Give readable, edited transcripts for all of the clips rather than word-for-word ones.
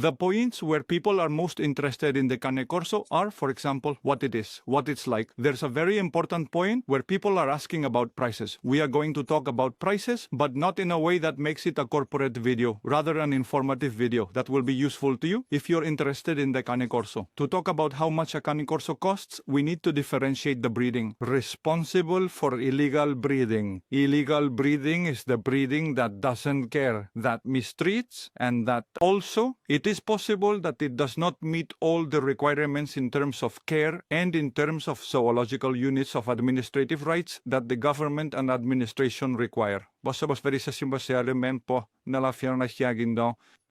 The points where people are most interested in the Cane Corso are, for example, what it is, what it's like. There's a very important point where people are asking about prices. We are going to talk about prices, but not in a way that makes it a corporate video, rather an informative video that will be useful to you if you're interested in the Cane Corso. To talk about how much a Cane Corso costs, we need to differentiate the breeding. Responsible for illegal breeding. Illegal breeding is the breeding that doesn't care, that mistreats, and that also it is possible that it does not meet all the requirements in terms of care and in terms of zoological units of administrative rights that the government and administration require.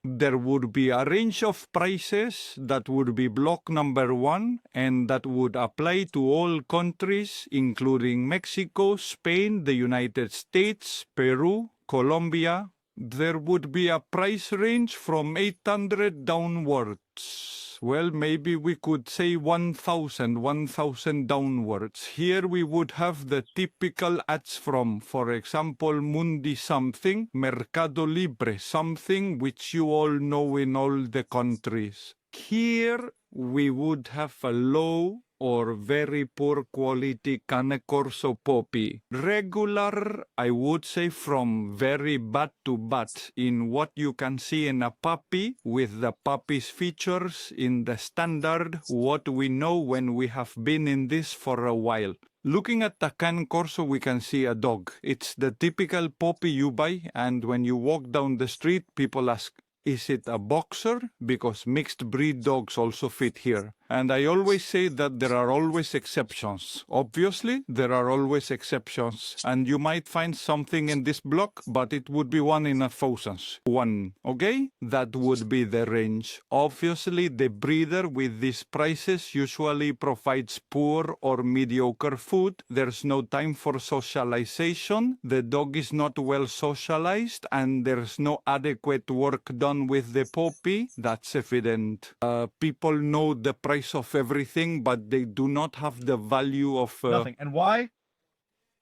There would be a range of prices that would be block number 1 and that would apply to all countries, including Mexico, Spain, the United States, Peru, Colombia. There would be a price range from 800 downwards. Well, maybe we could say 1,000 downwards. Here we would have the typical ads from, for example, Mundi something, Mercado Libre something, which you all know in all the countries. Here we would have a low or very poor quality Cane Corso puppy. Regular, I would say from very bad to bad in what you can see in a puppy with the puppy's features in the standard, what we know when we have been in this for a while. Looking at the Cane Corso, we can see a dog. It's the typical puppy you buy, and when you walk down the street, people ask, is it a boxer? Because mixed breed dogs also fit here. And I always say that there are always exceptions. Obviously, there are always exceptions. And you might find something in this block, but it would be 1 in 1,000. 1, okay? That would be the range. Obviously, the breeder with these prices usually provides poor or mediocre food. There's no time for socialization. The dog is not well socialized, and there's no adequate work done with the puppy. That's evident. People know the price of everything, but they do not have the value of nothing. And why?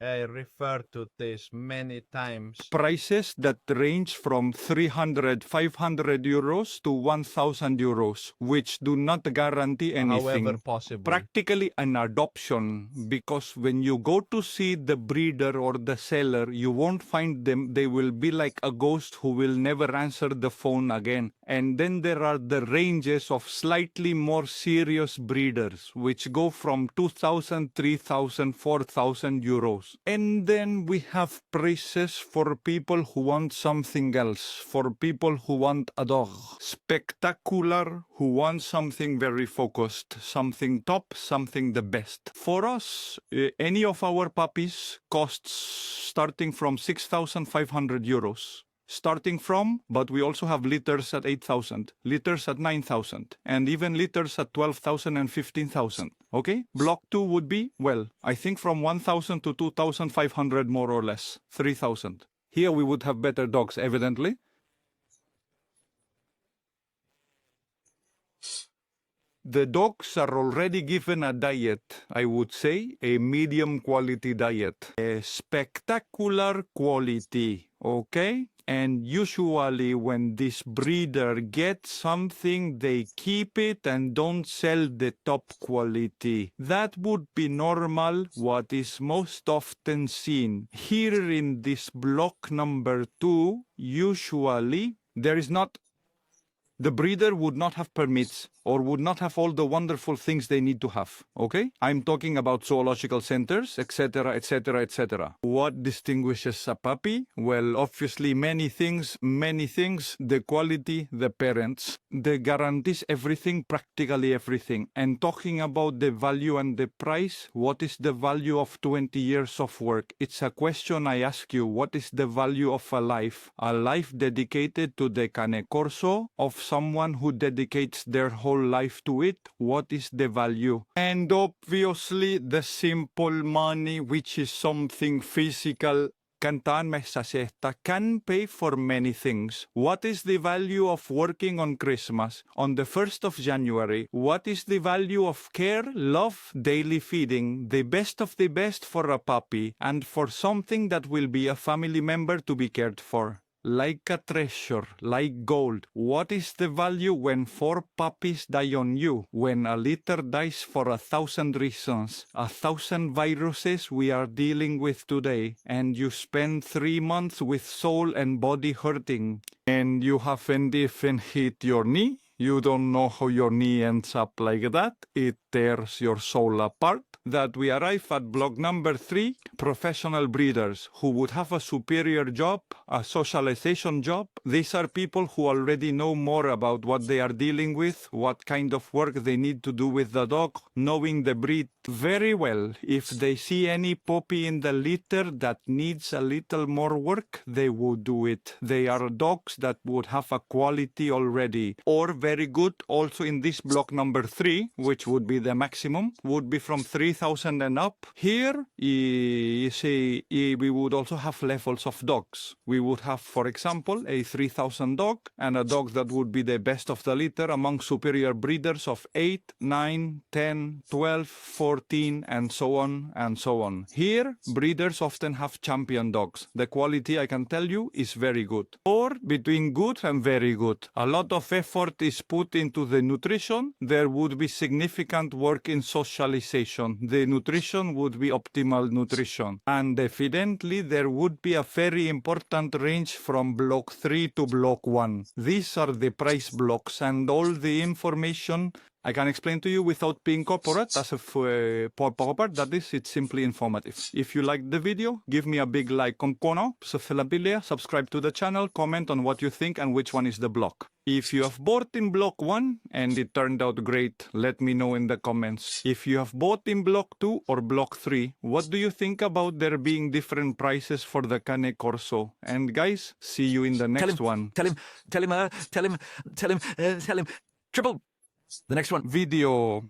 I refer to this many times. Prices that range from 300, 500 euros to 1,000 euros, which do not guarantee anything. However possible. Practically an adoption, because when you go to see the breeder or the seller, you won't find them. They will be like a ghost who will never answer the phone again. And then there are the ranges of slightly more serious breeders, which go from 2,000, 3,000, 4,000 euros. And then we have prices for people who want something else, for people who want a dog. Spectacular, who want something very focused, something top, something the best. For us, any of our puppies costs starting from 6,500 euros. Starting from, but we also have litters at 8,000, litters at 9,000, and even litters at 12,000 and 15,000. Okay? Block 2 would be, well, I think from 1,000 to 2,500 more or less, 3,000. Here we would have better dogs, evidently. The dogs are already given a diet, I would say, a medium quality diet. A spectacular quality, okay? And usually when this breeder gets something, they keep it and don't sell the top quality. That would be normal, what is most often seen. Here in this block number 2, usually there is not, the breeder would not have permits or would not have all the wonderful things they need to have, okay? I'm talking about zoological centers, etc., etc., etc. What distinguishes a puppy? Well, obviously many things, the quality, the parents, the guarantees everything, practically everything. And talking about the value and the price, what is the value of 20 years of work? It's a question I ask you, what is the value of a life? A life dedicated to the Cane Corso, of someone who dedicates their whole life to it, what is the value? And obviously the simple money, which is something physical, can pay for many things. What is the value of working on Christmas? On the 1st of January, what is the value of care, love, daily feeding, the best of the best for a puppy, and for something that will be a family member to be cared for? like a treasure, like gold. What is the value when 4 puppies die on you? When a litter dies for 1,000 reasons, 1,000 viruses we are dealing with today, and you spend 3 months with soul and body hurting, and you haven't even hit your knee? You don't know how your knee ends up like that. It tears your soul apart. That we arrive at block number 3, professional breeders who would have a superior job, a socialization job. These are people who already know more about what they are dealing with, what kind of work they need to do with the dog, knowing the breed very well. If they see any puppy in the litter that needs a little more work, they would do it. They are dogs that would have a quality already. Or very good, also in this block number 3, which would be the maximum, would be from 3,000 and up. Here, you see, we would also have levels of dogs. We would have, for example, a 3,000 dog and a dog that would be the best of the litter among superior breeders of 8, 9, 10, 12, 14, and so on and so on. Here, breeders often have champion dogs. The quality, I can tell you, is very good. Or between good and very good. A lot of effort is put into the nutrition. There would be significant work in socialization. The nutrition would be optimal nutrition. And evidently, there would be a very important range from block 3 to block 1. These are the price blocks, and all the information I can explain to you without being corporate, as if that is, it's simply informative. If you liked the video, give me a big like on corner, subscribe to the channel, comment on what you think and which one is the block. If you have bought in block 1 and it turned out great, let me know in the comments. If you have bought in block 2 or block 3, what do you think about there being different prices for the Cane Corso? And guys, see you in the next one. Tell him, triple. The next one. Video.